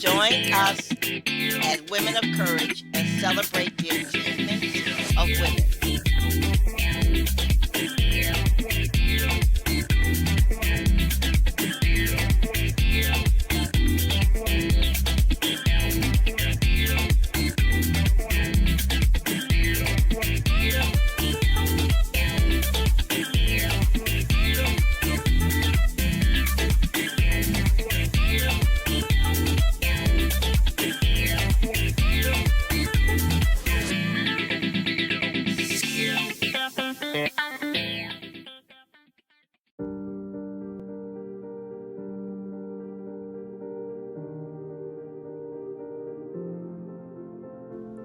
Join us at Women of Courage and celebrate the achievements of women.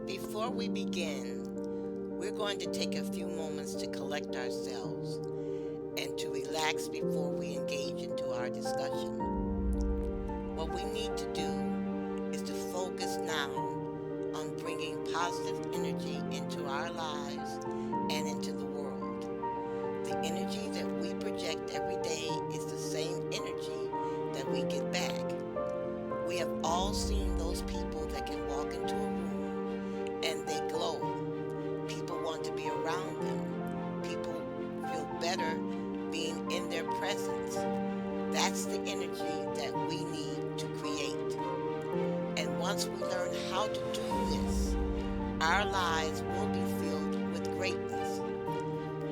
Before we begin, we're going to take a few moments to collect ourselves and to relax before we engage into our discussion. What we need to do is to focus now on bringing positive energy into our lives and into the world. The energy that we project every day is the same energy that we get back. We have all seen those people that can walk into a room and they glow. People want to be around them. People feel better being in their presence. That's the energy that we need to create. And once we learn how to do this, our lives will be filled with greatness.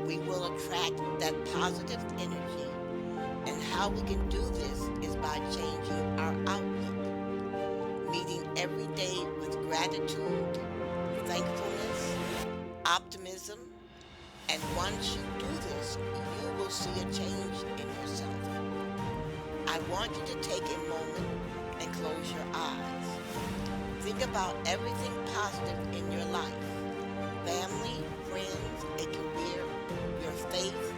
We will attract that positive energy. And how we can do this is by changing our outlook, meeting every day with gratitude, thankfulness, optimism, and once you do this, you will see a change in yourself. I want you to take a moment and close your eyes. Think about everything positive in your life: family, friends, a career, your faith.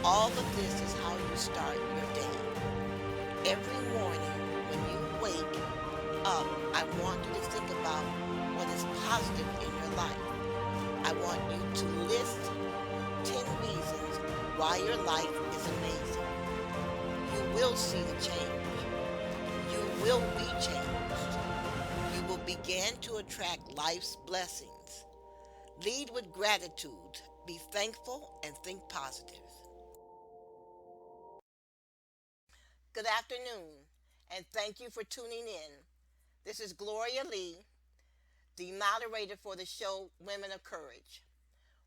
All of this is how you start your day. Every morning when you wake up, I want you to think about what is positive in your life. I want you to list 10 reasons why your life is amazing. You will see the change. You will be changed. You will begin to attract life's blessings. Lead with gratitude. Be thankful and think positive. Good afternoon, and thank you for tuning in. This is Gloria Lee, the moderator for the show Women of Courage.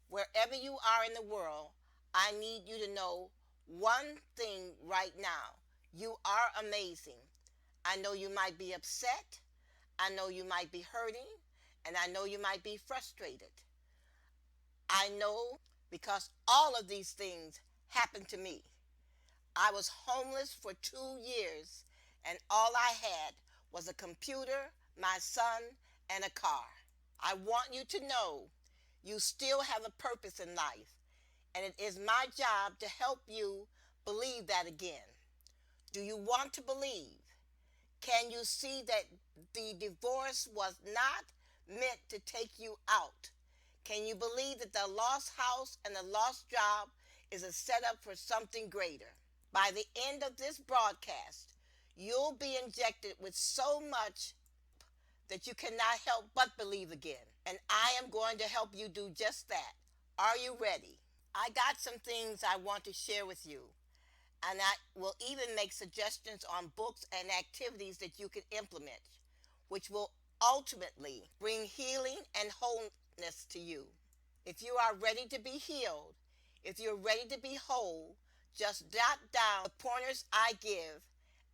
Wherever you are in the world, I need you to know one thing right now. You are amazing. I know you might be upset. I know you might be hurting. And I know you might be frustrated. I know because all of these things happened to me. I was homeless for 2 years, and all I had was a computer, my son, and a car. I want you to know you still have a purpose in life, and it is my job to help you believe that again. Do you want to believe? Can you see that the divorce was not meant to take you out? Can you believe that the lost house and the lost job is a setup for something greater? By the end of this broadcast, you'll be injected with so much that you cannot help but believe again. And I am going to help you do just that. Are you ready? I got some things I want to share with you. And I will even make suggestions on books and activities that you can implement, which will ultimately bring healing and wholeness to you. If you are ready to be healed, if you're ready to be whole, just jot down the pointers I give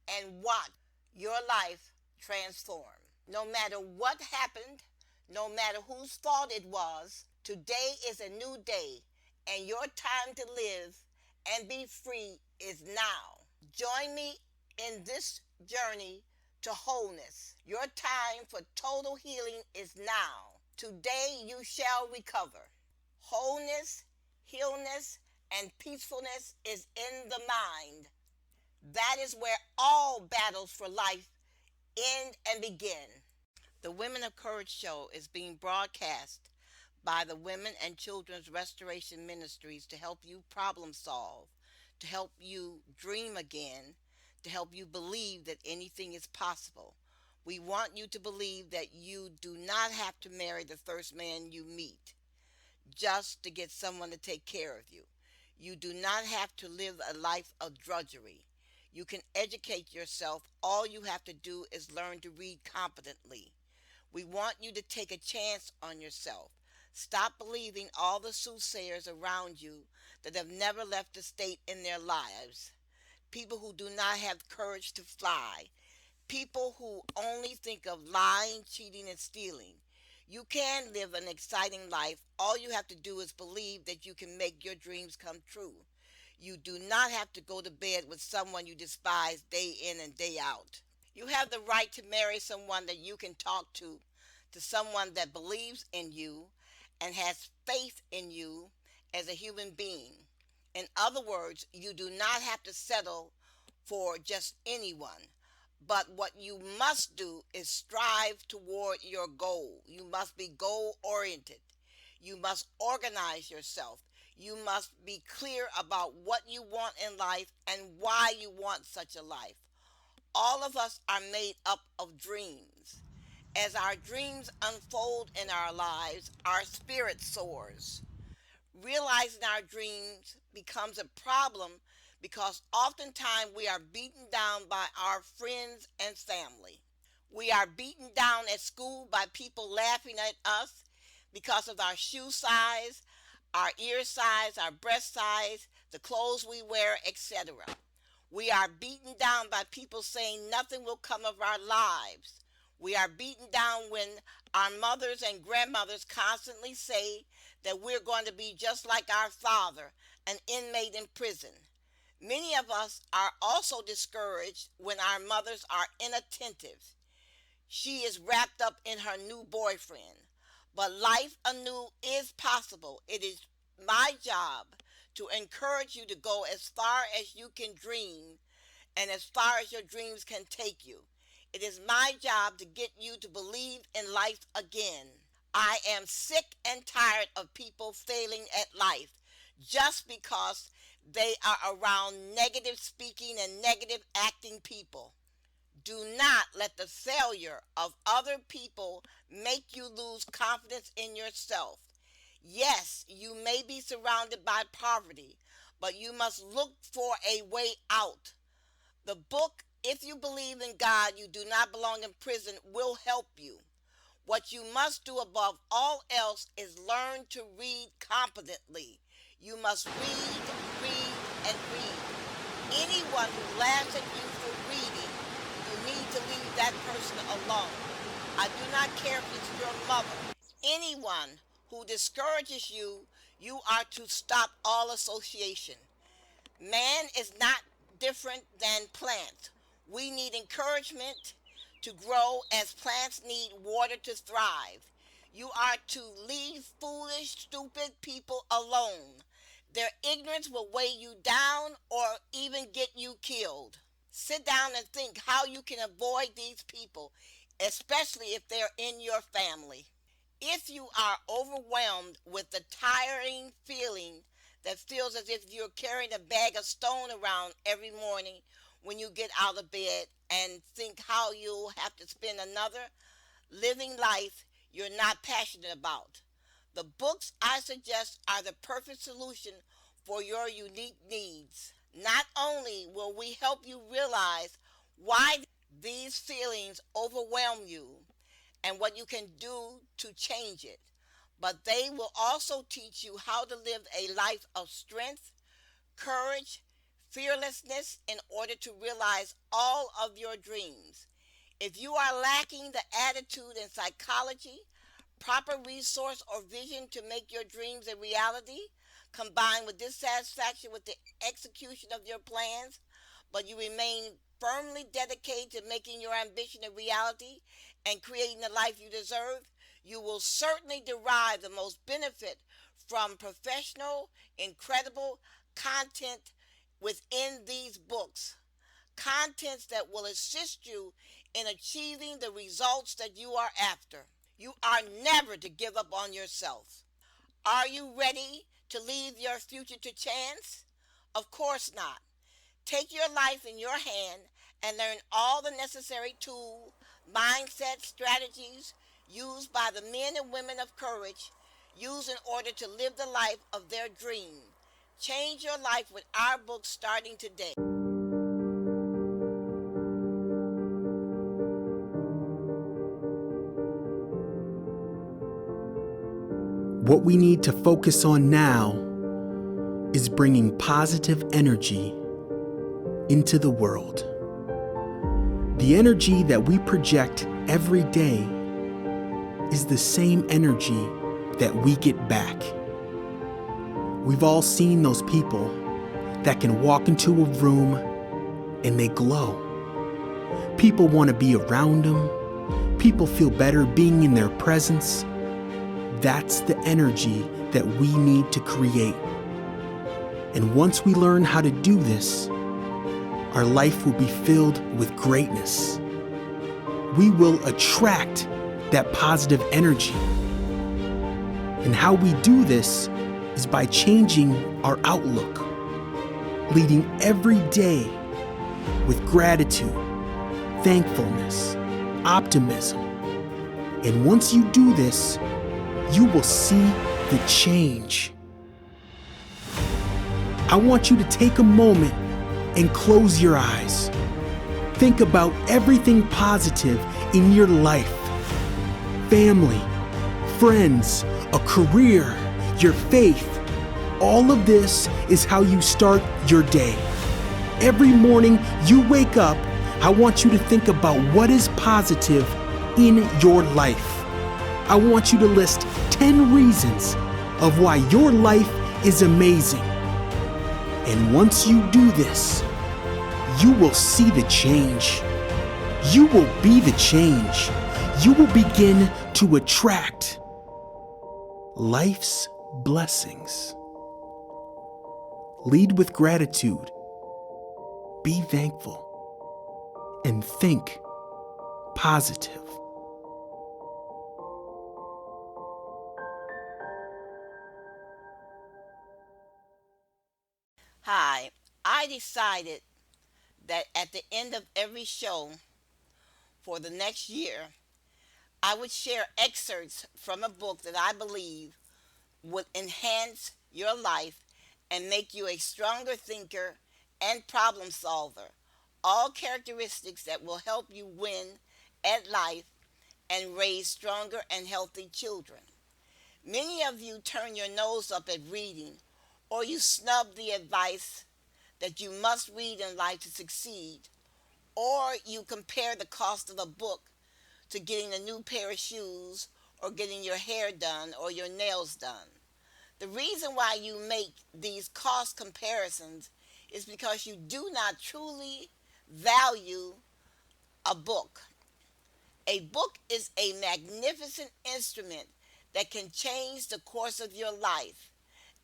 and watch your life transform. No matter what happened, no matter whose fault it was, today is a new day, and your time to live and be free is now. Join me in this journey to wholeness. Your time for total healing is now. Today you shall recover. Wholeness, healness, and peacefulness is in the mind. That is where all battles for life end and begin. The Women of Courage show is being broadcast by the Women and Children's Restoration Ministries to help you problem solve, to help you dream again, to help you believe that anything is possible. We want you to believe that you do not have to marry the first man you meet just to get someone to take care of you. You do not have to live a life of drudgery. You can educate yourself. All you have to do is learn to read competently. We want you to take a chance on yourself. Stop believing all the soothsayers around you that have never left a state in their lives. People who do not have courage to fly. People who only think of lying, cheating, and stealing. You can live an exciting life. All you have to do is believe that you can make your dreams come true. You do not have to go to bed with someone you despise day in and day out. You have the right to marry someone that you can talk to someone that believes in you and has faith in you as a human being. In other words, you do not have to settle for just anyone. But what you must do is strive toward your goal. You must be goal oriented. You must organize yourself. You must be clear about what you want in life and why you want such a life. All of us are made up of dreams. As our dreams unfold in our lives, our spirit soars. Realizing our dreams becomes a problem because oftentimes we are beaten down by our friends and family. We are beaten down at school by people laughing at us because of our shoe size, our ear size, our breast size, the clothes we wear, etc. We are beaten down by people saying nothing will come of our lives. We are beaten down when our mothers and grandmothers constantly say that we're going to be just like our father, an inmate in prison. Many of us are also discouraged when our mothers are inattentive. She is wrapped up in her new boyfriend. But life anew is possible. It is my job to encourage you to go as far as you can dream and as far as your dreams can take you. It is my job to get you to believe in life again. I am sick and tired of people failing at life just because they are around negative speaking and negative acting people. Do not let the failure of other people make you lose confidence in yourself. Yes, you may be surrounded by poverty, but you must look for a way out. The book, If You Believe in God, You Do Not Belong in Prison, will help you. What you must do above all else is learn to read competently. You must read, and read. Anyone who laughs at you for reading, you need to leave that person alone. I do not care if it's your mother. Anyone who discourages you, you are to stop all association. Man is not different than plants. We need encouragement to grow as plants need water to thrive. You are to leave foolish, stupid people alone. Their ignorance will weigh you down or even get you killed. Sit down and think how you can avoid these people, especially if they're in your family. If you are overwhelmed with the tiring feeling that feels as if you're carrying a bag of stone around every morning when you get out of bed and think how you'll have to spend another living life you're not passionate about, the books I suggest are the perfect solution for your unique needs. Not only will we help you realize why these feelings overwhelm you and what you can do to change it, but they will also teach you how to live a life of strength, courage, fearlessness in order to realize all of your dreams. If you are lacking the attitude and psychology, proper resource or vision to make your dreams a reality, combined with dissatisfaction with the execution of your plans, but you remain firmly dedicated to making your ambition a reality and creating the life you deserve, you will certainly derive the most benefit from professional, incredible content within these books. Contents that will assist you in achieving the results that you are after. You are never to give up on yourself. Are you ready to leave your future to chance? Of course not. Take your life in your hand and learn all the necessary tools mindset, strategies used by the men and women of courage, used in order to live the life of their dream. Change your life with our book starting today. What we need to focus on now is bringing positive energy into the world. The energy that we project every day is the same energy that we get back. We've all seen those people that can walk into a room and they glow. People want to be around them. People feel better being in their presence. That's the energy that we need to create. And once we learn how to do this, our life will be filled with greatness. We will attract that positive energy. And how we do this is by changing our outlook, leading every day with gratitude, thankfulness, optimism. And once you do this, you will see the change. I want you to take a moment and close your eyes. Think about everything positive in your life. Family, friends, a career, your faith. All of this is how you start your day. Every morning you wake up, I want you to think about what is positive in your life. I want you to list 10 reasons of why your life is amazing. And once you do this, you will see the change. You will be the change. You will begin to attract life's blessings. Lead with gratitude. Be thankful. And think positive. Hi, I decided that at the end of every show for the next year, I would share excerpts from a book that I believe would enhance your life and make you a stronger thinker and problem solver. All characteristics that will help you win at life and raise stronger and healthy children. Many of you turn your nose up at reading, or you snub the advice that you must read in life to succeed, or you compare the cost of a book to getting a new pair of shoes or getting your hair done or your nails done. The reason why you make these cost comparisons is because you do not truly value a book. A book is a magnificent instrument that can change the course of your life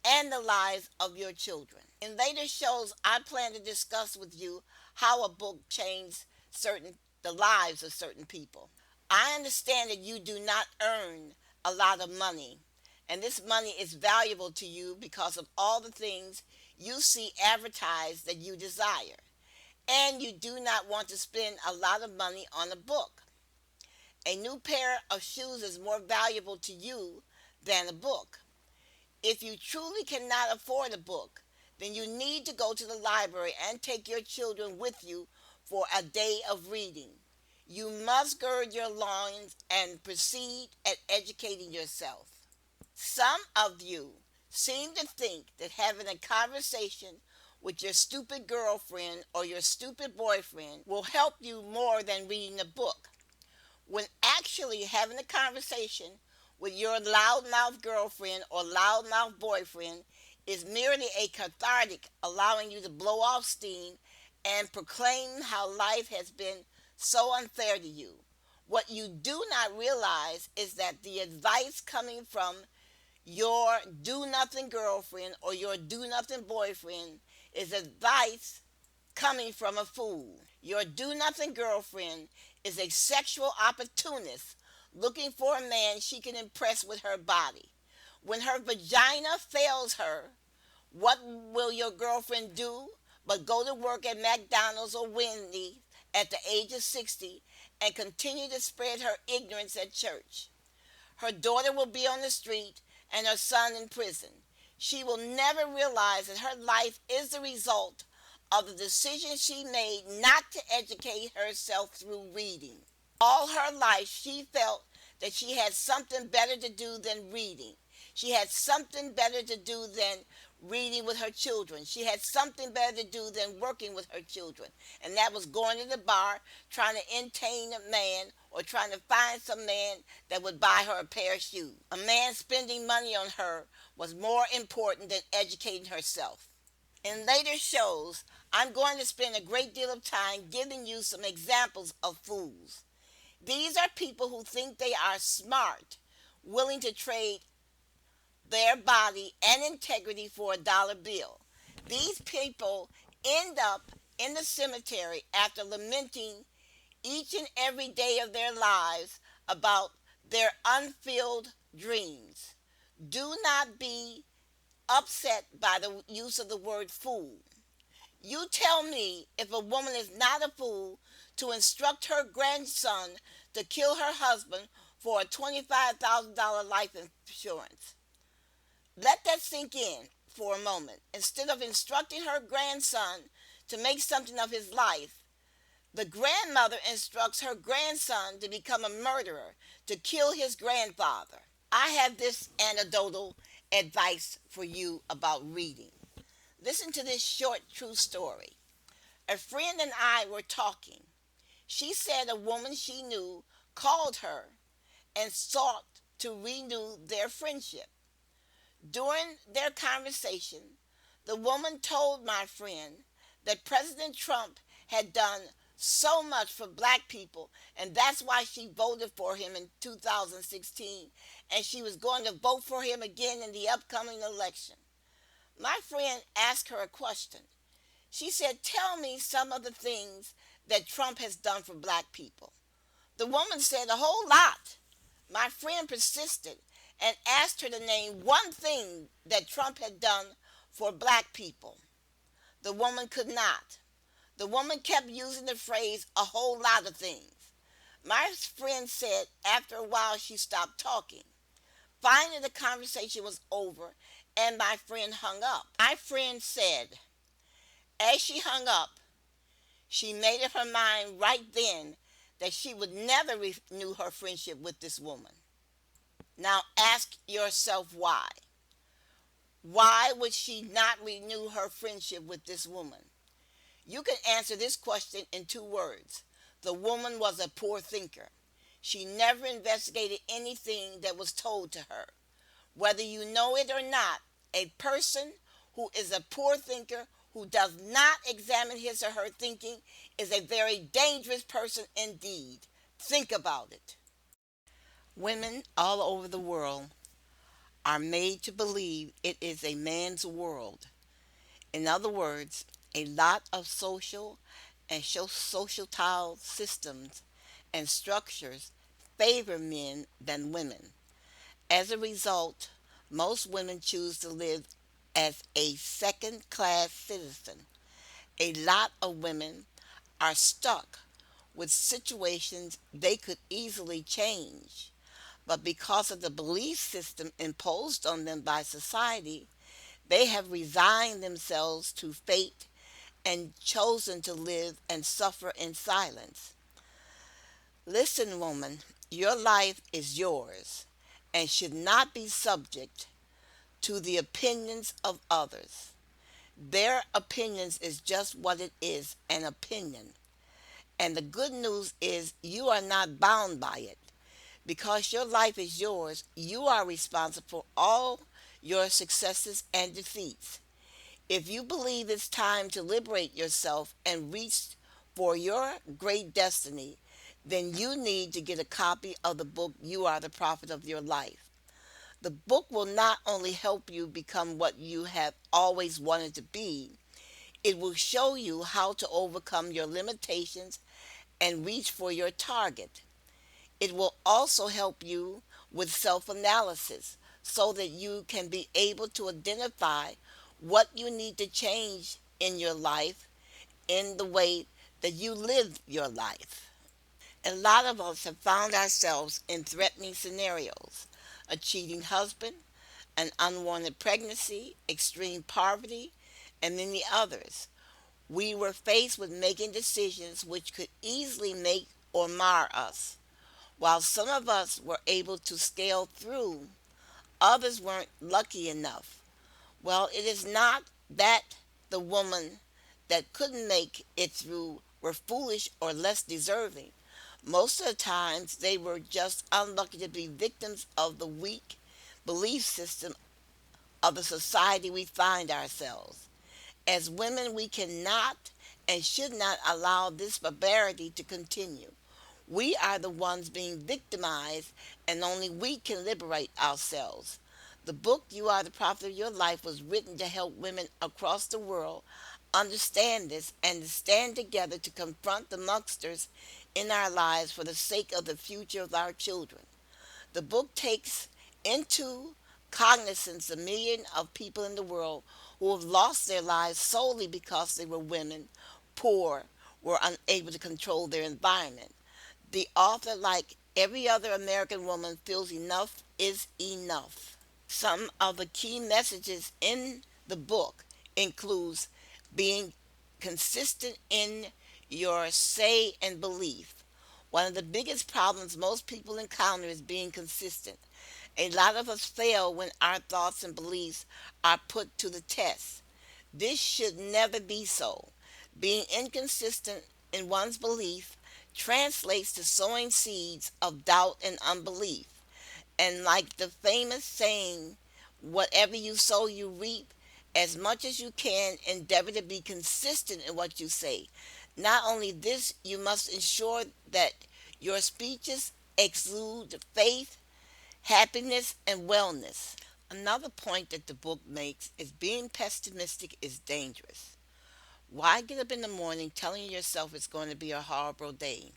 and the lives of your children. In later shows, I plan to discuss with you how a book changed the lives of certain people. I understand that you do not earn a lot of money, and this money is valuable to you because of all the things you see advertised that you desire, and you do not want to spend a lot of money on a book. A new pair of shoes is more valuable to you than a book. If you truly cannot afford a book, then you need to go to the library and take your children with you for a day of reading. You must gird your loins and proceed at educating yourself. Some of you seem to think that having a conversation with your stupid girlfriend or your stupid boyfriend will help you more than reading a book, when actually having a conversation with your loudmouth girlfriend or loudmouth boyfriend is merely a cathartic, allowing you to blow off steam and proclaim how life has been so unfair to you. What you do not realize is that the advice coming from your do nothing girlfriend or your do nothing boyfriend is advice coming from a fool. Your do nothing girlfriend is a sexual opportunist looking for a man she can impress with her body. When her vagina fails her, what will your girlfriend do but go to work at McDonald's or Wendy's at the age of 60 and continue to spread her ignorance at church. Her daughter will be on the street and her son in prison. She will never realize that her life is the result of the decision she made not to educate herself through reading. All her life, she felt that she had something better to do than reading. She had something better to do than reading with her children. She had something better to do than working with her children. And that was going to the bar, trying to entertain a man, or trying to find some man that would buy her a pair of shoes. A man spending money on her was more important than educating herself. In later shows, I'm going to spend a great deal of time giving you some examples of fools. These are people who think they are smart, willing to trade their body and integrity for a dollar bill. These people end up in the cemetery after lamenting each and every day of their lives about their unfilled dreams. Do not be upset by the use of the word fool. You tell me if a woman is not a fool to instruct her grandson to kill her husband for a $25,000 life insurance. Let that sink in for a moment. Instead of instructing her grandson to make something of his life, the grandmother instructs her grandson to become a murderer, to kill his grandfather. I have this anecdotal advice for you about reading. Listen to this short true story. A friend and I were talking. She said a woman she knew called her and sought to renew their friendship. During their conversation, the woman told my friend that President Trump had done so much for black people, and that's why she voted for him in 2016, and she was going to vote for him again in the upcoming election. My friend asked her a question. She said, "Tell me some of the things that Trump has done for black people." The woman said, "A whole lot." My friend persisted and asked her to name one thing that Trump had done for black people. The woman could not. The woman kept using the phrase, "a whole lot of things." My friend said after a while she stopped talking. Finally, the conversation was over and my friend hung up. My friend said, as she hung up, she made up her mind right then that she would never renew her friendship with this woman. Now ask yourself why. Why would she not renew her friendship with this woman? You can answer this question in 2 words. The woman was a poor thinker. She never investigated anything that was told to her. Whether you know it or not, a person who is a poor thinker, who does not examine his or her thinking, is a very dangerous person indeed. Think about it. Women all over the world are made to believe it is a man's world. In other words, a lot of social and societal systems and structures favor men than women. As a result, most women choose to live as a second-class citizen. A lot of women are stuck with situations they could easily change, but because of the belief system imposed on them by society, they have resigned themselves to fate and chosen to live and suffer in silence. Listen, woman, your life is yours and should not be subject to the opinions of others. Their opinions is just what it is, an opinion. And the good news is you are not bound by it. Because your life is yours, you are responsible for all your successes and defeats. If you believe it's time to liberate yourself and reach for your great destiny, then you need to get a copy of the book You Are the Prophet of Your Life. The book will not only help you become what you have always wanted to be, it will show you how to overcome your limitations and reach for your target. It will also help you with self-analysis so that you can be able to identify what you need to change in your life in the way that you live your life. A lot of us have found ourselves in threatening scenarios: a cheating husband, an unwanted pregnancy, extreme poverty, and many others. We were faced with making decisions which could easily make or mar us. While some of us were able to scale through, others weren't lucky enough. Well, it is not that the woman that couldn't make it through were foolish or less deserving. Most of the times, they were just unlucky to be victims of the weak belief system of the society we find ourselves. As women, we cannot and should not allow this barbarity to continue. We are the ones being victimized, and only we can liberate ourselves. The book, You Are the Prophet of Your Life, was written to help women across the world understand this and to stand together to confront the monsters in our lives for the sake of the future of our children. The book takes into cognizance the million of people in the world who have lost their lives solely because they were women, poor, were unable to control their environment. The author, like every other American woman, feels enough is enough. Some of the key messages in the book includes being consistent in your say and belief. One of the biggest problems most people encounter is being consistent. A lot of us fail when our thoughts and beliefs are put to the test. This should never be so. Being inconsistent in one's belief translates to sowing seeds of doubt and unbelief. And like the famous saying, whatever you sow, you reap. As much as you can, endeavor to be consistent in what you say. Not only this, you must ensure that your speeches exude faith, happiness, and wellness. Another point that the book makes is being pessimistic is dangerous. Why get up in the morning telling yourself it's going to be a horrible day?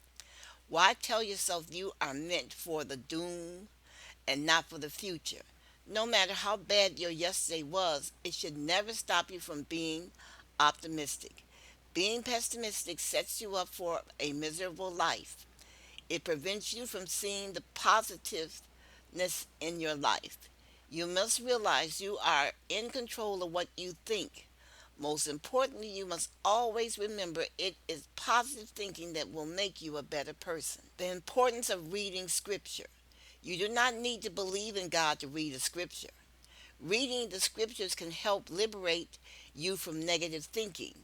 Why tell yourself you are meant for the doom and not for the future? No matter how bad your yesterday was, it should never stop you from being optimistic. Being pessimistic sets you up for a miserable life. It prevents you from seeing the positiveness in your life. You must realize you are in control of what you think. Most importantly, you must always remember it is positive thinking that will make you a better person. The importance of reading scripture. You do not need to believe in God to read a scripture. Reading the scriptures can help liberate you from negative thinking.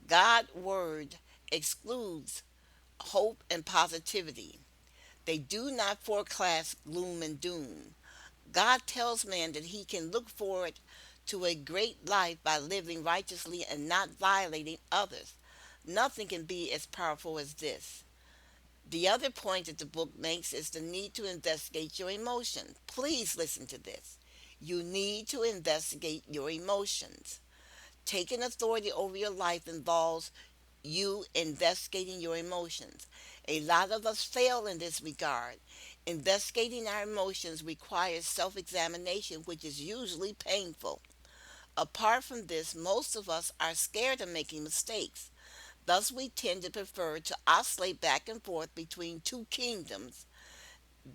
God's word excludes hope and positivity. They do not forecast gloom and doom. God tells man that he can look forward to a great life by living righteously and not violating others. Nothing can be as powerful as this. The other point that the book makes is the need to investigate your emotions. Please listen to this. You need to investigate your emotions. Taking authority over your life involves you investigating your emotions. A lot of us fail in this regard. Investigating our emotions requires self examination, which is usually painful. Apart from this, most of us are scared of making mistakes. Thus, we tend to prefer to oscillate back and forth between two kingdoms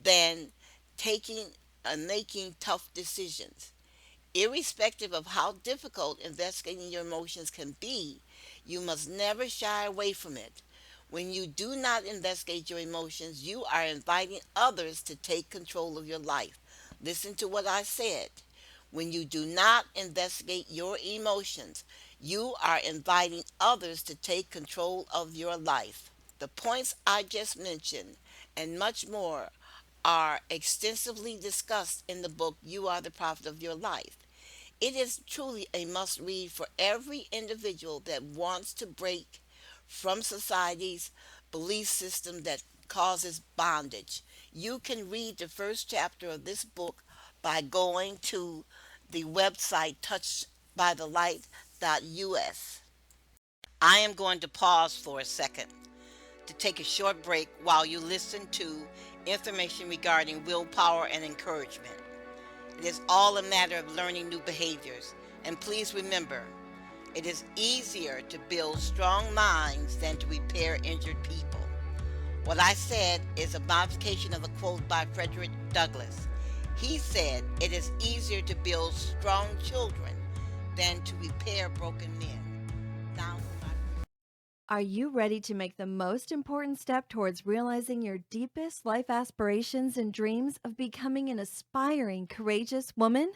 than taking and making tough decisions. Irrespective of how difficult investigating your emotions can be, you must never shy away from it. When you do not investigate your emotions, you are inviting others to take control of your life. Listen to what I said. When you do not investigate your emotions, you are inviting others to take control of your life. The points I just mentioned and much more are extensively discussed in the book You Are the Prophet of Your Life. It is truly a must read for every individual that wants to break from society's belief system that causes bondage. You can read the first chapter of this book by going to the website touchedbythelight.us. I am going to pause for a second to take a short break while you listen to information regarding willpower and encouragement. It is all a matter of learning new behaviors. And please remember, it is easier to build strong minds than to repair injured people. What I said is a modification of a quote by Frederick Douglass. He said, "It is easier to build strong children than to repair broken men." Now, Are you ready to make the most important step towards realizing your deepest life aspirations and dreams of becoming an aspiring, courageous woman?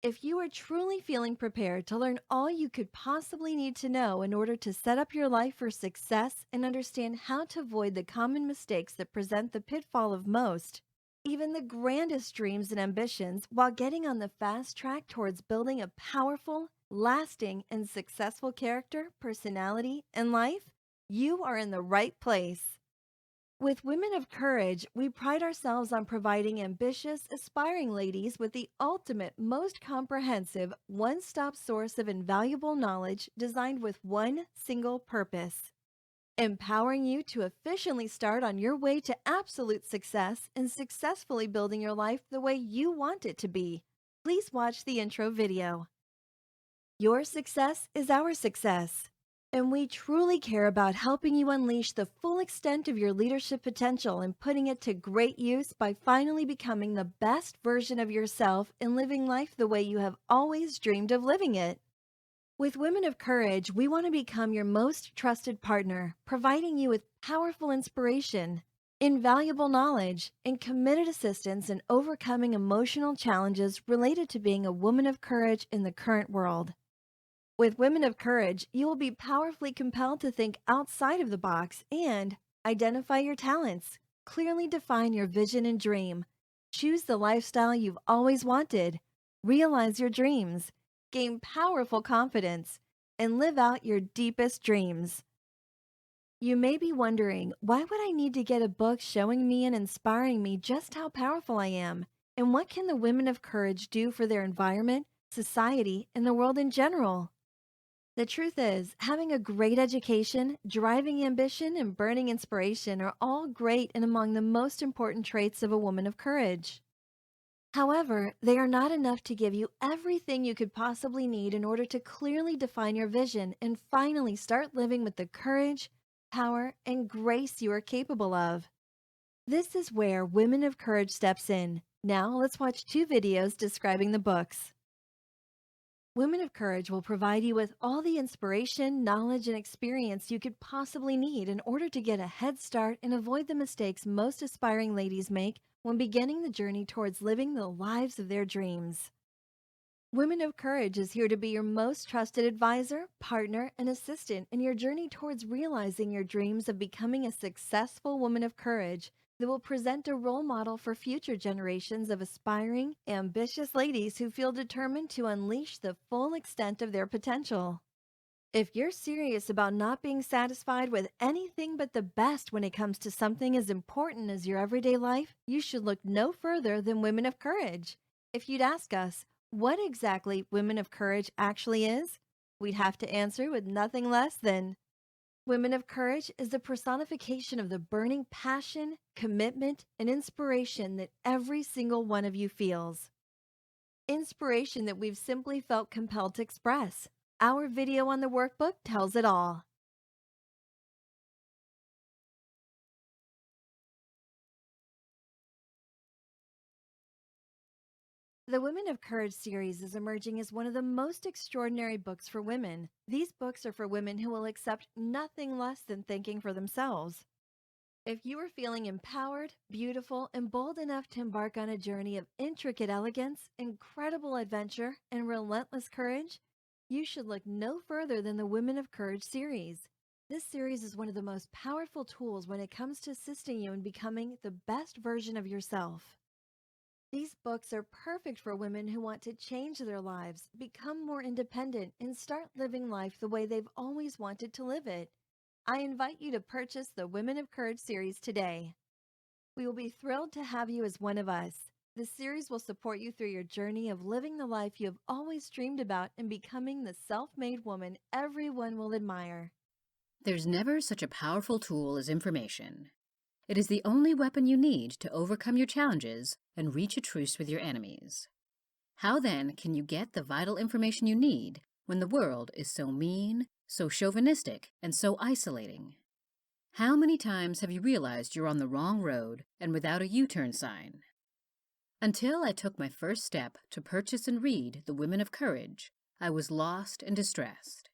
If you are truly feeling prepared to learn all you could possibly need to know in order to set up your life for success and understand how to avoid the common mistakes that present the pitfall of most, even the grandest dreams and ambitions, while getting on the fast track towards building a powerful, lasting, and successful character, personality, and life, you are in the right place. With Women of Courage, we pride ourselves on providing ambitious, aspiring ladies with the ultimate, most comprehensive, one stop source of invaluable knowledge designed with one single purpose: empowering you to efficiently start on your way to absolute success and successfully building your life the way you want it to be. Please watch the intro video. Your success is our success, and we truly care about helping you unleash the full extent of your leadership potential and putting it to great use by finally becoming the best version of yourself and living life the way you have always dreamed of living it. With Women of Courage, we want to become your most trusted partner, providing you with powerful inspiration, invaluable knowledge, and committed assistance in overcoming emotional challenges related to being a woman of courage in the current world. With Women of Courage, you will be powerfully compelled to think outside of the box and identify your talents, clearly define your vision and dream, choose the lifestyle you've always wanted, realize your dreams, gain powerful confidence, and live out your deepest dreams. You may be wondering, why would I need to get a book showing me and inspiring me just how powerful I am? And what can the Women of Courage do for their environment, society, and the world in general? The truth is, having a great education, driving ambition, and burning inspiration are all great and among the most important traits of a woman of courage. However, they are not enough to give you everything you could possibly need in order to clearly define your vision and finally start living with the courage, power, and grace you are capable of. This is where Women of Courage steps in. Now let's watch 2 videos describing the books. Women of Courage will provide you with all the inspiration, knowledge, and experience you could possibly need in order to get a head start and avoid the mistakes most aspiring ladies make when beginning the journey towards living the lives of their dreams. Women of Courage is here to be your most trusted advisor, partner, and assistant in your journey towards realizing your dreams of becoming a successful woman of courage that will present a role model for future generations of aspiring, ambitious ladies who feel determined to unleash the full extent of their potential. If you're serious about not being satisfied with anything but the best when it comes to something as important as your everyday life, you should look no further than Women of Courage. If you'd ask us what exactly Women of Courage actually is, we'd have to answer with nothing less than: Women of Courage is the personification of the burning passion, commitment, and inspiration that every single one of you feels. Inspiration that we've simply felt compelled to express. Our video on the workbook tells it all. The Women of Courage series is emerging as one of the most extraordinary books for women. These books are for women who will accept nothing less than thinking for themselves. If you are feeling empowered, beautiful, and bold enough to embark on a journey of intricate elegance, incredible adventure, and relentless courage, you should look no further than the Women of Courage series. This series is one of the most powerful tools when it comes to assisting you in becoming the best version of yourself. These books are perfect for women who want to change their lives, become more independent, and start living life the way they've always wanted to live it. I invite you to purchase the Women of Courage series today. We will be thrilled to have you as one of us. This series will support you through your journey of living the life you have always dreamed about and becoming the self-made woman everyone will admire. There's never such a powerful tool as information. It is the only weapon you need to overcome your challenges and reach a truce with your enemies. How then can you get the vital information you need when the world is so mean, so chauvinistic, and so isolating? How many times have you realized you're on the wrong road and without a U-turn sign? Until I took my first step to purchase and read The Women of Courage, I was lost and distressed.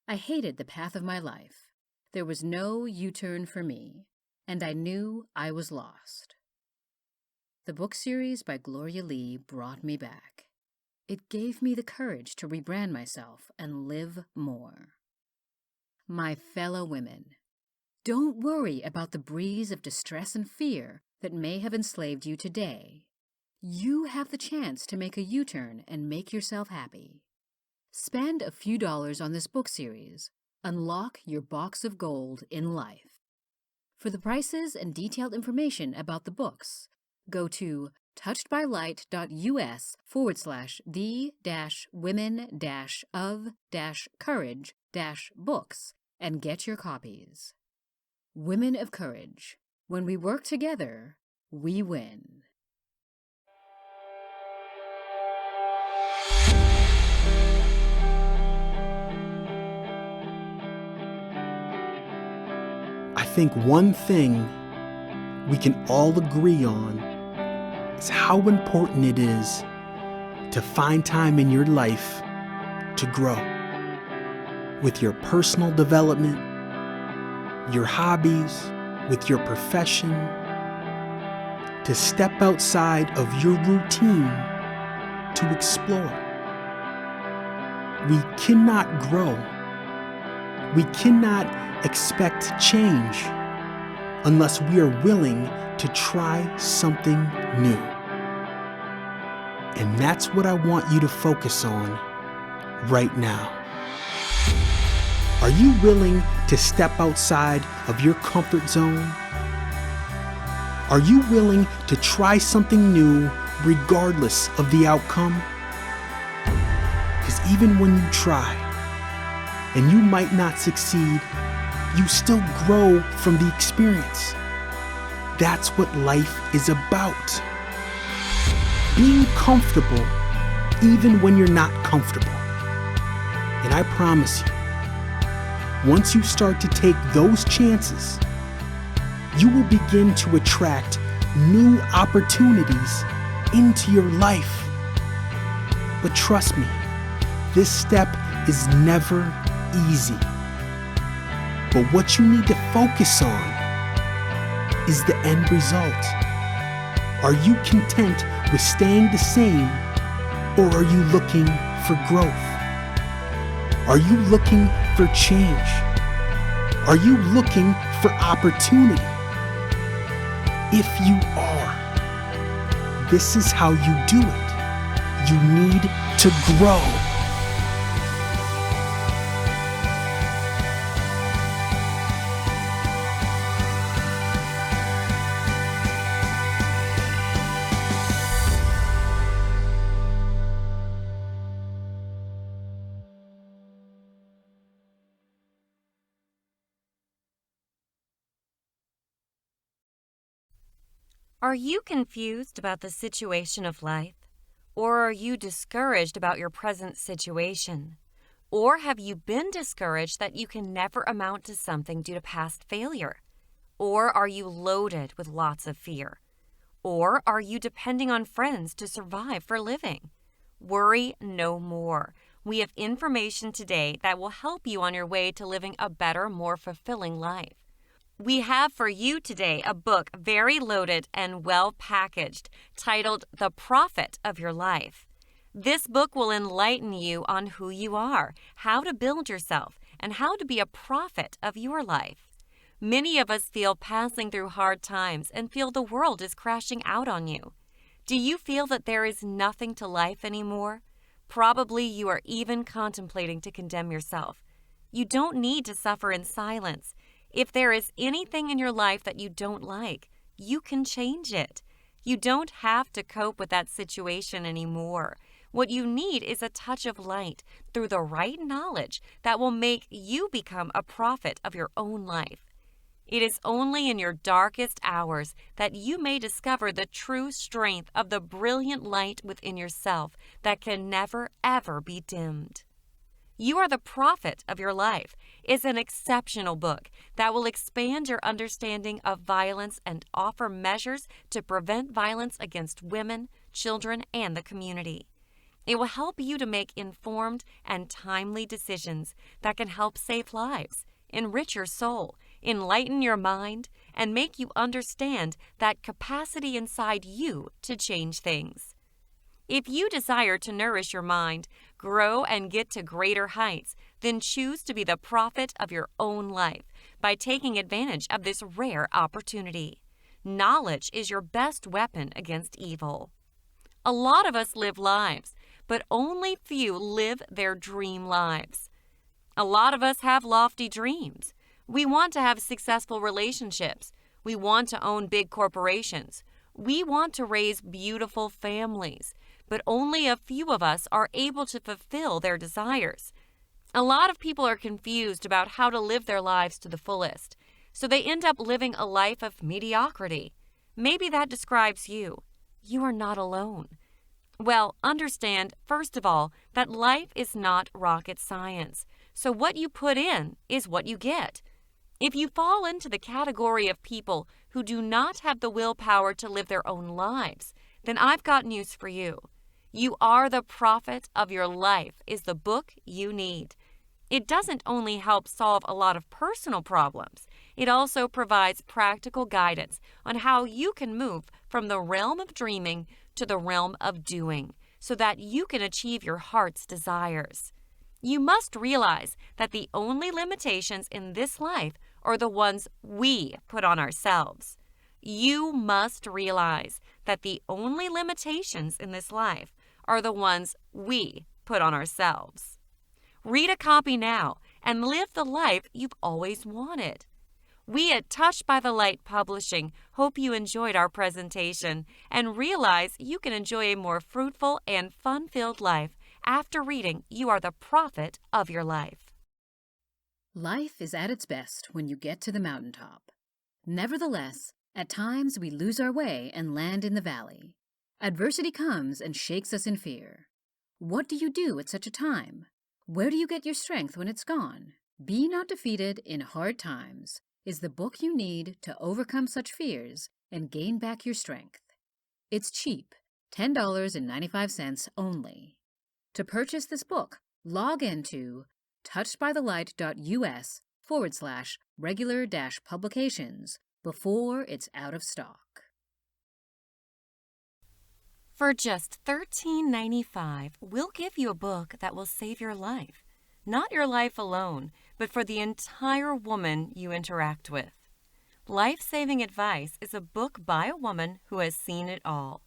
I hated the path of my life. There was no U-turn for me, and I knew I was lost. The book series by Gloria Lee brought me back. It gave me the courage to rebrand myself and live more. My fellow women, don't worry about the breeze of distress and fear that may have enslaved you today. You have the chance to make a U-turn and make yourself happy. Spend a few dollars on this book series. Unlock your box of gold in life. For the prices and detailed information about the books, go to touchedbylight.us/the-women-of-courage-books and get your copies. Women of Courage. When we work together, we win. I think one thing we can all agree on is how important it is to find time in your life to grow with your personal development, your hobbies, with your profession, to step outside of your routine to explore. We cannot grow. We cannot expect change unless we are willing to try something new. And that's what I want you to focus on right now. Are you willing to step outside of your comfort zone? Are you willing to try something new regardless of the outcome? Because even when you try, and you might not succeed, you still grow from the experience. That's what life is about. Being comfortable even when you're not comfortable. And I promise you, once you start to take those chances, you will begin to attract new opportunities into your life. But trust me, this step is never easy. But what you need to focus on is the end result. Are you content with staying the same, or are you looking for growth? Are you looking for change? Are you looking for opportunity? If you are, this is how you do it. You need to grow. Are you confused about the situation of life? Or are you discouraged about your present situation? Or have you been discouraged that you can never amount to something due to past failure? Or are you loaded with lots of fear? Or are you depending on friends to survive for a living? Worry no more. We have information today that will help you on your way to living a better, more fulfilling life. We have for you today a book very loaded and well packaged, titled The Prophet of Your Life. This book will enlighten you on who you are, how to build yourself, and how to be a prophet of your life. Many of us feel passing through hard times and feel the world is crashing out on you. Do you feel that there is nothing to life anymore? Probably you are even contemplating to condemn yourself. You don't need to suffer in silence. If there is anything in your life that you don't like, you can change it. You don't have to cope with that situation anymore. What you need is a touch of light through the right knowledge that will make you become a prophet of your own life. It is only in your darkest hours that you may discover the true strength of the brilliant light within yourself that can never, ever be dimmed. You Are the Prophet of Your Life is an exceptional book that will expand your understanding of violence and offer measures to prevent violence against women, children, and the community. It will help you to make informed and timely decisions that can help save lives, enrich your soul, enlighten your mind, and make you understand that capacity inside you to change things. If you desire to nourish your mind, grow, and get to greater heights, then choose to be the prophet of your own life by taking advantage of this rare opportunity. Knowledge is your best weapon against evil. A lot of us live lives, but only few live their dream lives. A lot of us have lofty dreams. We want to have successful relationships. We want to own big corporations. We want to raise beautiful families, but only a few of us are able to fulfill their desires. A lot of people are confused about how to live their lives to the fullest, so they end up living a life of mediocrity. Maybe that describes you. You are not alone. Well, understand, first of all, that life is not rocket science, so what you put in is what you get. If you fall into the category of people who do not have the willpower to live their own lives, then I've got news for you. You Are the Prophet of Your Life is the book you need. It doesn't only help solve a lot of personal problems, it also provides practical guidance on how you can move from the realm of dreaming to the realm of doing, so that you can achieve your heart's desires. You must realize that the only limitations in this life are the ones we put on ourselves. You must realize that the only limitations in this life are the ones we put on ourselves. Read a copy now and live the life you've always wanted. We at Touched by the Light Publishing hope you enjoyed our presentation and realize you can enjoy a more fruitful and fun-filled life after reading You Are the Prophet of Your Life. Life is at its best when you get to the mountaintop. Nevertheless, at times we lose our way and land in the valley. Adversity comes and shakes us in fear. What do you do at such a time? Where do you get your strength when it's gone? Be Not Defeated in Hard Times is the book you need to overcome such fears and gain back your strength. It's cheap, $10.95 only. To purchase this book, log into touchedbythelight.us/regular-publications before it's out of stock. For just $13.95, we'll give you a book that will save your life. Not your life alone, but for the entire woman you interact with. Life-Saving Advice is a book by a woman who has seen it all.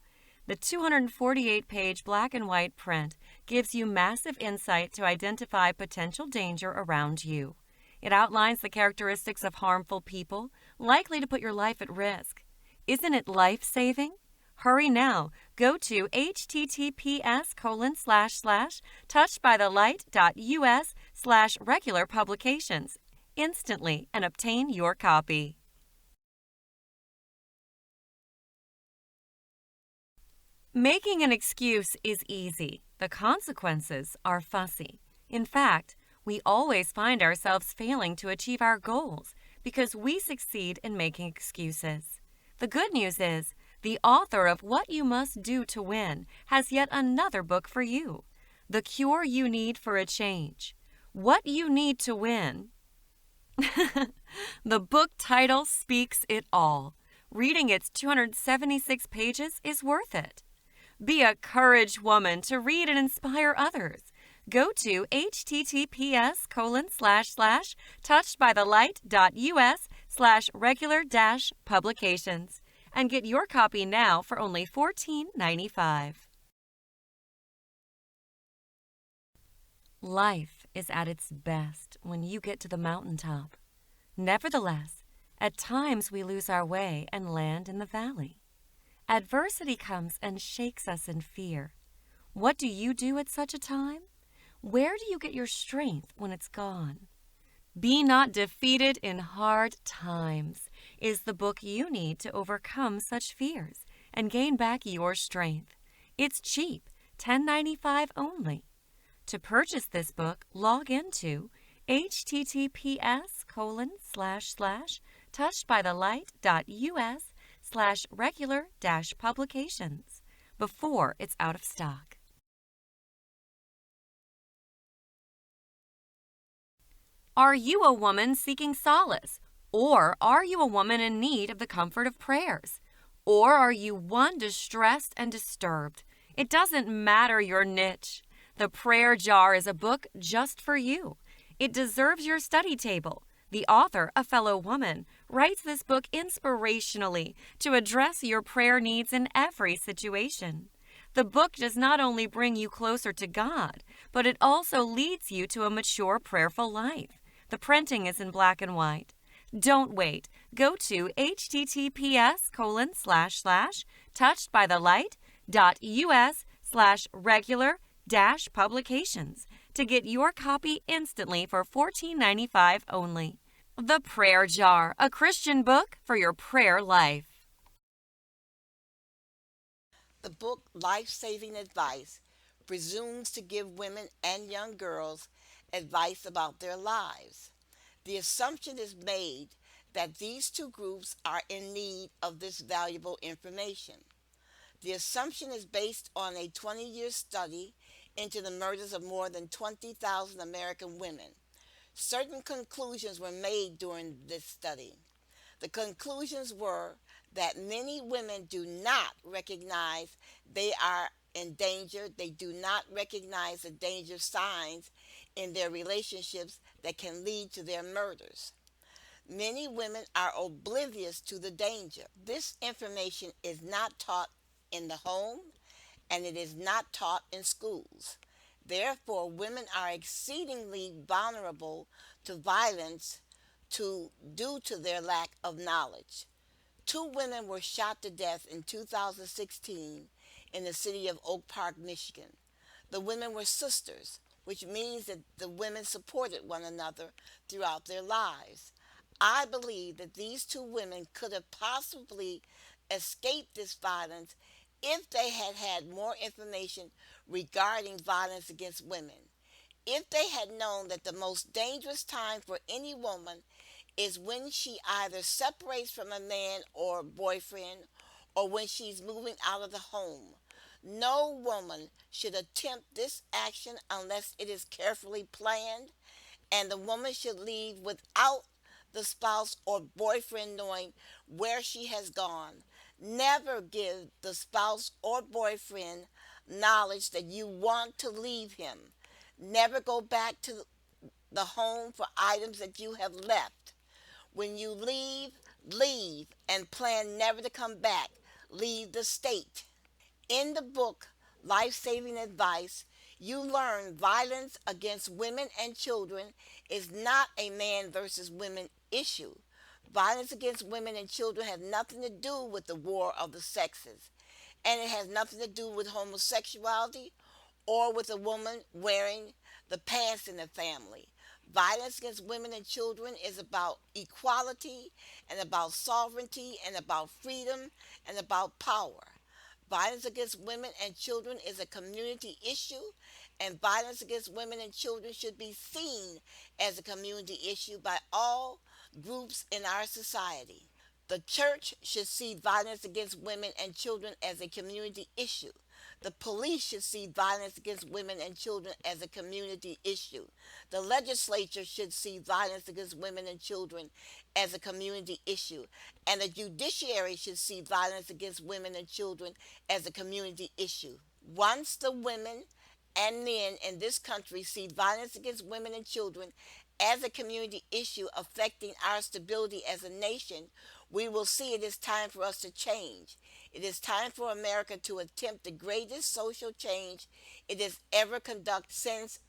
The 248-page black and white print gives you massive insight to identify potential danger around you. It outlines the characteristics of harmful people likely to put your life at risk. Isn't it life-saving? Hurry now. Go to https://touchedbythelight.us/regular-publications instantly and obtain your copy. Making an excuse is easy. The consequences are fussy. In fact, we always find ourselves failing to achieve our goals because we succeed in making excuses. The good news is, the author of What You Must Do to Win has yet another book for you. The Cure You Need for a Change. What You Need to Win. The book title speaks it all. Reading its 276 pages is worth it. Be a courage woman to read and inspire others. Go to https://touchedbythelight.us/regular-publications and get your copy now for only $14.95. Life is at its best when you get to the mountaintop. Nevertheless, at times we lose our way and land in the valley. Adversity comes and shakes us in fear. What do you do at such a time? Where do you get your strength when it's gone? Be Not Defeated in Hard Times is the book you need to overcome such fears and gain back your strength. It's cheap, $10.95 only. To purchase this book, log into https://touchedbythelight.us/regular-publications before it's out of stock. Are you a woman seeking solace? Or are you a woman in need of the comfort of prayers? Or are you one distressed and disturbed? It doesn't matter your niche. The Prayer Jar is a book just for you. It deserves your study table. The author, a fellow woman, writes this book inspirationally to address your prayer needs in every situation. The book does not only bring you closer to God, but it also leads you to a mature, prayerful life. The printing is in black and white. Don't wait. Go to https://touchedbythelight.us/regular-publications to get your copy instantly for $14.95 only. The Prayer Jar, a Christian book for your prayer life. The book Life-Saving Advice presumes to give women and young girls advice about their lives. The assumption is made that these two groups are in need of this valuable information. The assumption is based on a 20-year study into the murders of more than 20,000 American women. Certain conclusions were made during this study. The conclusions were that many women do not recognize they are in danger. They do not recognize the danger signs in their relationships that can lead to their murders. Many women are oblivious to the danger. This information is not taught in the home, and it is not taught in schools. Therefore, women are exceedingly vulnerable to violence due to their lack of knowledge. 2 women were shot to death in 2016 in the city of Oak Park, Michigan. The women were sisters, which means that the women supported one another throughout their lives. I believe that these 2 women could have possibly escaped this violence if they had had more information regarding violence against women. If they had known that the most dangerous time for any woman is when she either separates from a man or boyfriend or when she's moving out of the home. No woman should attempt this action unless it is carefully planned, and the woman should leave without the spouse or boyfriend knowing where she has gone. Never give the spouse or boyfriend knowledge that you want to leave him. Never go back to the home for items that you have left. When you leave, leave and plan never to come back. Leave the state. In the book, Life-Saving Advice, you learn violence against women and children is not a man versus women issue. Violence against women and children has nothing to do with the war of the sexes, and it has nothing to do with homosexuality or with a woman wearing the pants in the family. Violence against women and children is about equality and about sovereignty and about freedom and about power. Violence against women and children is a community issue, and violence against women and children should be seen as a community issue by all groups in our society. The church should see violence against women and children as a community issue. The police should see violence against women and children as a community issue. The legislature should see violence against women and children as a community issue. And the judiciary should see violence against women and children as a community issue. Once the women and men in this country see violence against women and children as a community issue affecting our stability as a nation, we will see it is time for us to change. It is time for America to attempt the greatest social change it has ever conducted since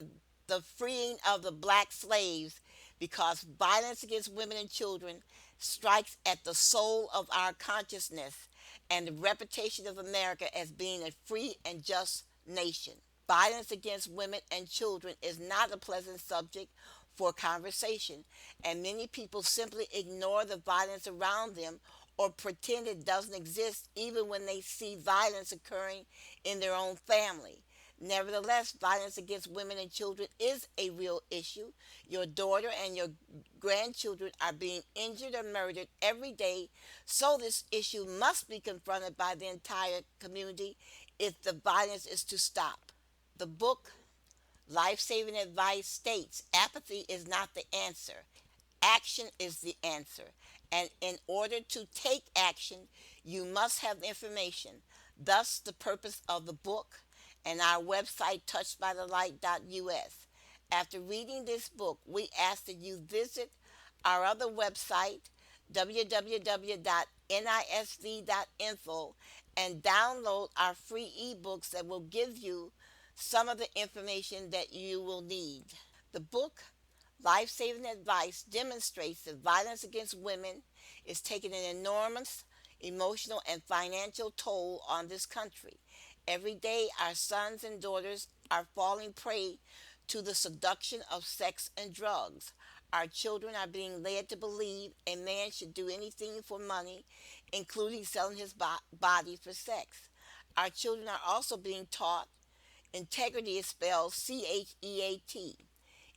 the freeing of the black slaves, because violence against women and children strikes at the soul of our consciousness and the reputation of America as being a free and just nation. Violence against women and children is not a pleasant subject for conversation, and many people simply ignore the violence around them or pretend it doesn't exist even when they see violence occurring in their own family. Nevertheless, violence against women and children is a real issue. Your daughter and your grandchildren are being injured or murdered every day, so this issue must be confronted by the entire community if the violence is to stop. The book Life-Saving Advice states apathy is not the answer. Action is the answer. And in order to take action, you must have information. Thus, the purpose of the book and our website, touchedbythelight.us. After reading this book, we ask that you visit our other website, www.nisd.info, and download our free ebooks that will give you some of the information that you will need. The book, Life-Saving Advice, demonstrates that violence against women is taking an enormous emotional and financial toll on this country. Every day, our sons and daughters are falling prey to the seduction of sex and drugs. Our children are being led to believe a man should do anything for money, including selling his body for sex. Our children are also being taught integrity is spelled CHEAT.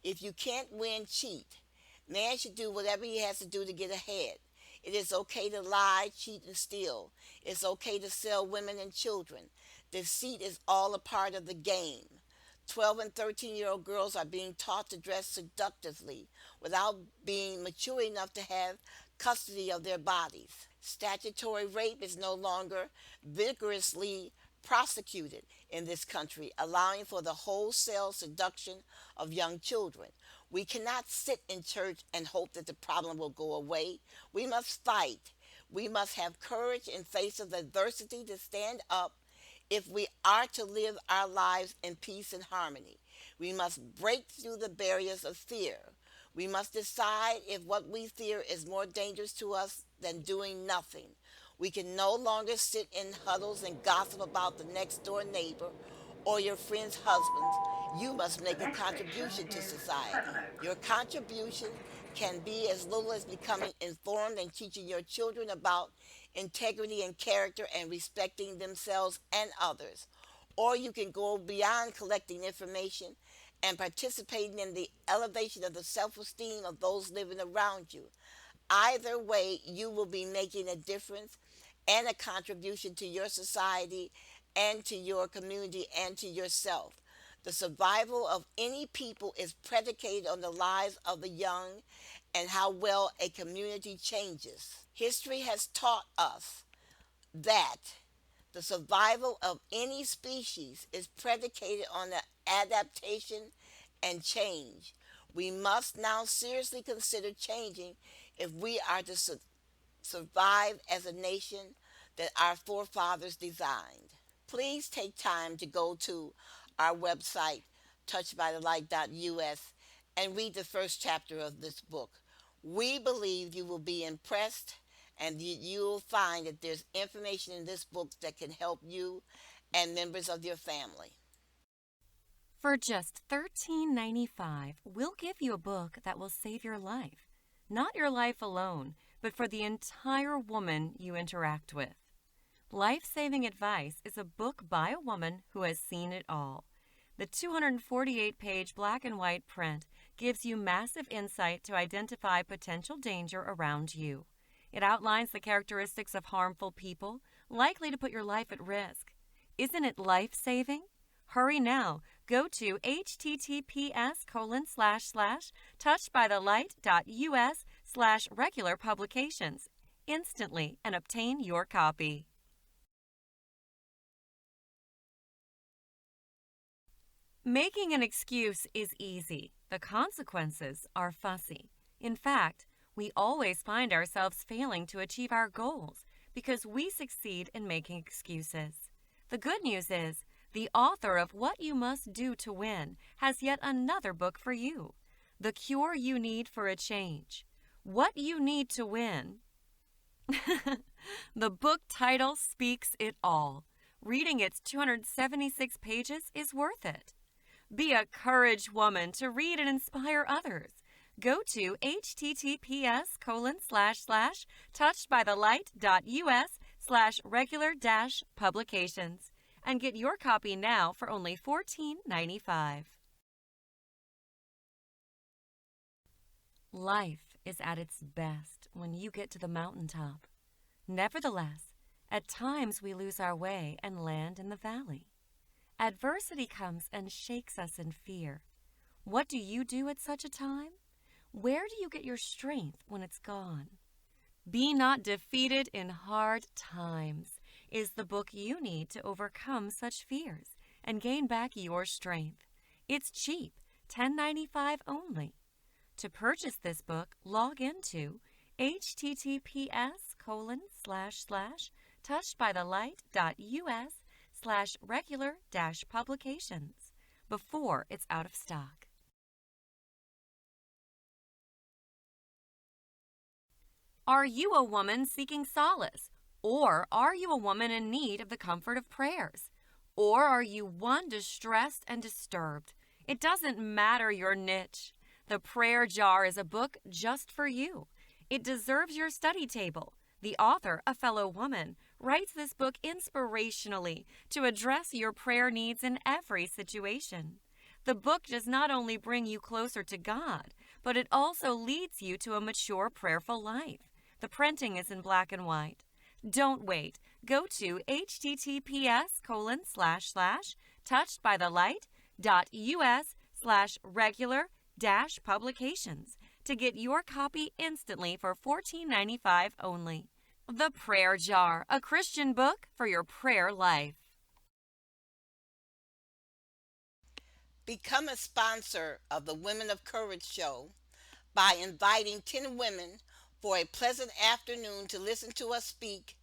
If you can't win, cheat. Man should do whatever he has to do to get ahead. It is okay to lie, cheat, and steal. It's okay to sell women and children. Deceit is all a part of the game. 12 and 13-year-old girls are being taught to dress seductively without being mature enough to have custody of their bodies. Statutory rape is no longer vigorously prosecuted in this country, allowing for the wholesale seduction of young children. We cannot sit in church and hope that the problem will go away. We must fight. We must have courage in face of adversity to stand up if we are to live our lives in peace and harmony. We must break through the barriers of fear. We must decide if what we fear is more dangerous to us than doing nothing. We can no longer sit in huddles and gossip about the next door neighbor or your friend's husband. You must make a contribution to society. Your contribution can be as little as becoming informed and teaching your children about integrity and character and respecting themselves and others. Or you can go beyond collecting information and participating in the elevation of the self-esteem of those living around you. Either way, you will be making a difference and a contribution to your society and to your community and to yourself. The survival of any people is predicated on the lives of the young and how well a community changes. History has taught us that the survival of any species is predicated on the adaptation and change. We must now seriously consider changing if we are to survive as a nation that our forefathers designed. Please take time to go to our website, touchedbythelight.us, and read the first chapter of this book. We believe you will be impressed and you'll find that there's information in this book that can help you and members of your family. For just $13.95, we'll give you a book that will save your life. Not your life alone, but for the entire woman you interact with. Life-Saving Advice is a book by a woman who has seen it all. The 248-page black and white print gives you massive insight to identify potential danger around you. It outlines the characteristics of harmful people likely to put your life at risk. Isn't it life-saving? Hurry now. Go to https://touchedbythelight.us/regular publications instantly and obtain your copy. Making an excuse is easy. The consequences are fussy. In fact, we always find ourselves failing to achieve our goals because we succeed in making excuses. The good news is, the author of What You Must Do to Win has yet another book for you. The Cure You Need for a Change. What You Need to Win. The book title speaks it all. Reading its 276 pages is worth it. Be a courage woman to read and inspire others. Go to https://touchedbythelight.us/regular-publications and get your copy now for only $14.95. Life is at its best when you get to the mountaintop. Nevertheless, at times we lose our way and land in the valley. Adversity comes and shakes us in fear. What do you do at such a time? Where do you get your strength when it's gone? Be Not Defeated in Hard Times is the book you need to overcome such fears and gain back your strength. It's cheap, $10.95 only. To purchase this book, log into https://touchedbythelight.us/regular-publications before it's out of stock. Are you a woman seeking solace? Or are you a woman in need of the comfort of prayers? Or are you one distressed and disturbed? It doesn't matter your niche. The Prayer Jar is a book just for you. It deserves your study table. The author, a fellow woman, writes this book inspirationally to address your prayer needs in every situation. The book does not only bring you closer to God, but it also leads you to a mature prayerful life. The printing is in black and white. Don't wait. Go to https://touchedbythelight.us/regular-publications to get your copy instantly for $14.95 only. The Prayer Jar, a Christian book for your prayer life. Become a sponsor of the Women of Courage show by inviting 10 women for a pleasant afternoon to listen to us speak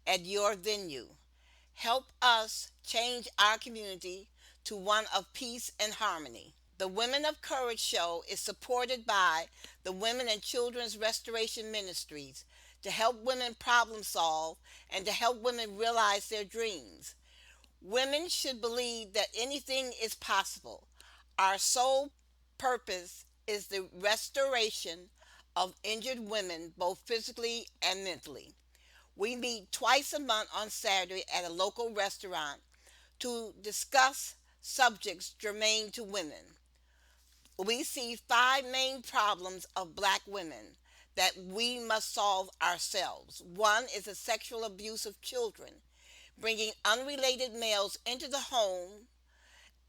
at your venue. Help us change our community to one of peace and harmony. The Women of Courage show is supported by the Women and Children's Restoration Ministries to help women problem solve and to help women realize their dreams. Women should believe that anything is possible. Our sole purpose is the restoration of injured women, both physically and mentally. We meet twice a month on Saturday at a local restaurant to discuss subjects germane to women. We see 5 main problems of Black women that we must solve ourselves. One is the sexual abuse of children, bringing unrelated males into the home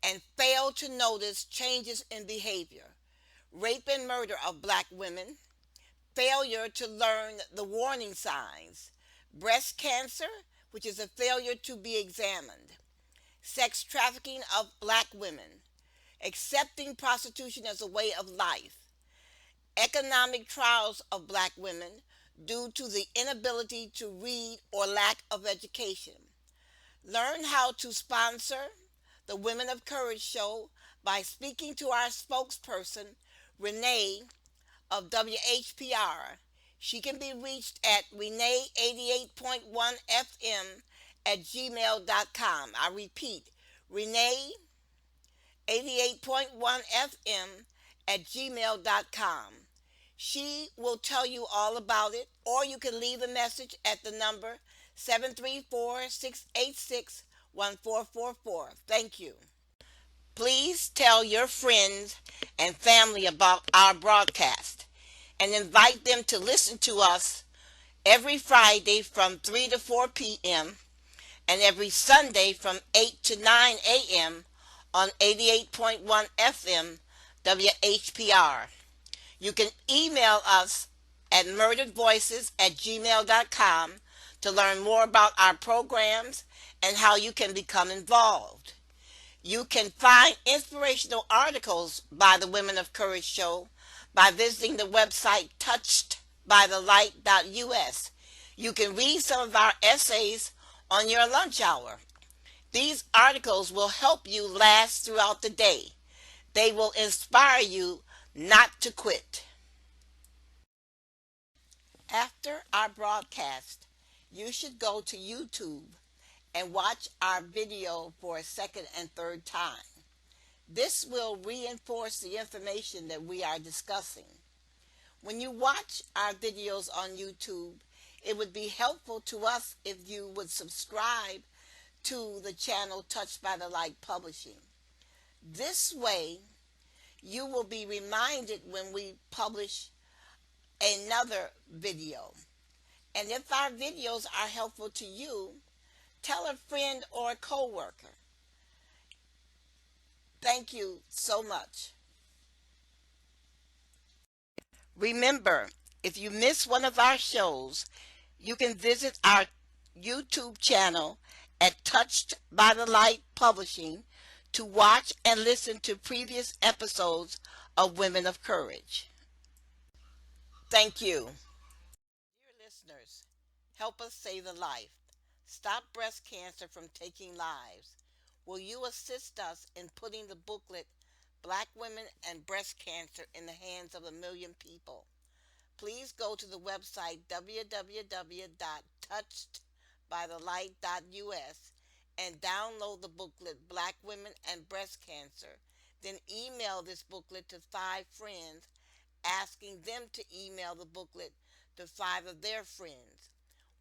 and fail to notice changes in behavior. Rape and murder of Black women, failure to learn the warning signs, breast cancer, which is a failure to be examined, sex trafficking of Black women, accepting prostitution as a way of life, economic trials of Black women due to the inability to read or lack of education. Learn how to sponsor the Women of Courage show by speaking to our spokesperson, Renee of WHPR. She can be reached at renee88.1fm@gmail.com. I repeat, renee88.1fm@gmail.com. She will tell you all about it, or you can leave a message at the number 734-686-1444. Thank you. Please tell your friends and family about our broadcast and invite them to listen to us every Friday from 3 to 4 p.m. and every Sunday from 8 to 9 a.m. on 88.1 FM WHPR. You can email us at murderedvoices@gmail.com to learn more about our programs and how you can become involved. You can find inspirational articles by the Women of Courage show by visiting the website touchedbythelight.us. You can read some of our essays on your lunch hour. These articles will help you last throughout the day. They will inspire you not to quit. After our broadcast, you should go to YouTube and watch our video for a second and third time. This will reinforce the information that we are discussing. When you watch our videos on YouTube, it would be helpful to us if you would subscribe to the channel Touched by the Light Publishing. This way, you will be reminded when we publish another video. And if our videos are helpful to you, tell a friend or a coworker. Thank you so much. Remember, if you miss one of our shows, you can visit our YouTube channel at Touched by the Light Publishing to watch and listen to previous episodes of Women of Courage. Thank you. Dear listeners, help us save a life. Stop breast cancer from taking lives. Will you assist us in putting the booklet Black Women and Breast Cancer in the hands of 1 million people? Please go to the website www.touchedbythelight.us and download the booklet Black Women and Breast Cancer. Then email this booklet to 5 friends, asking them to email the booklet to 5 of their friends.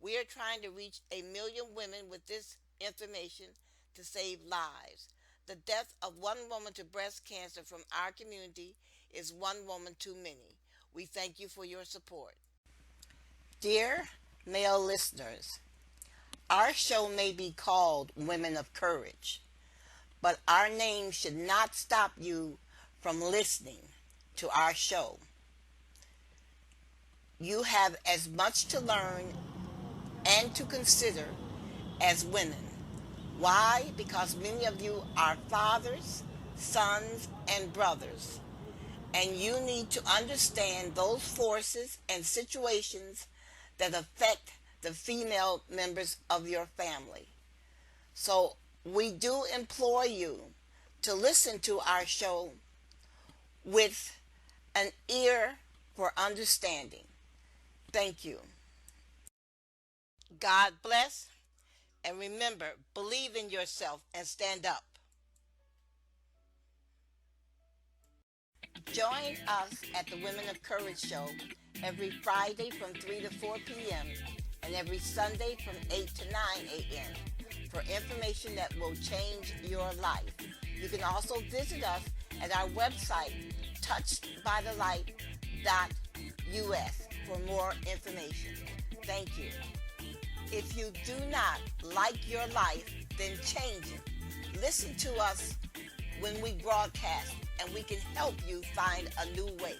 We are trying to reach 1 million women with this information to save lives. The death of one woman to breast cancer from our community is one woman too many. We thank you for your support. Dear male listeners, our show may be called Women of Courage, but our name should not stop you from listening to our show. You have as much to learn and to consider as women. Why? Because many of you are fathers, sons, and brothers, and you need to understand those forces and situations that affect the female members of your family. So we do implore you to listen to our show with an ear for understanding. Thank you. God bless, and remember, believe in yourself and stand up. Join us at the Women of Courage show every Friday from 3 to 4 p.m. and every Sunday from 8 to 9 a.m. for information that will change your life. You can also visit us at our website, touchedbythelight.us, for more information. Thank you. If you do not like your life, then change it. Listen to us when we broadcast, and we can help you find a new way.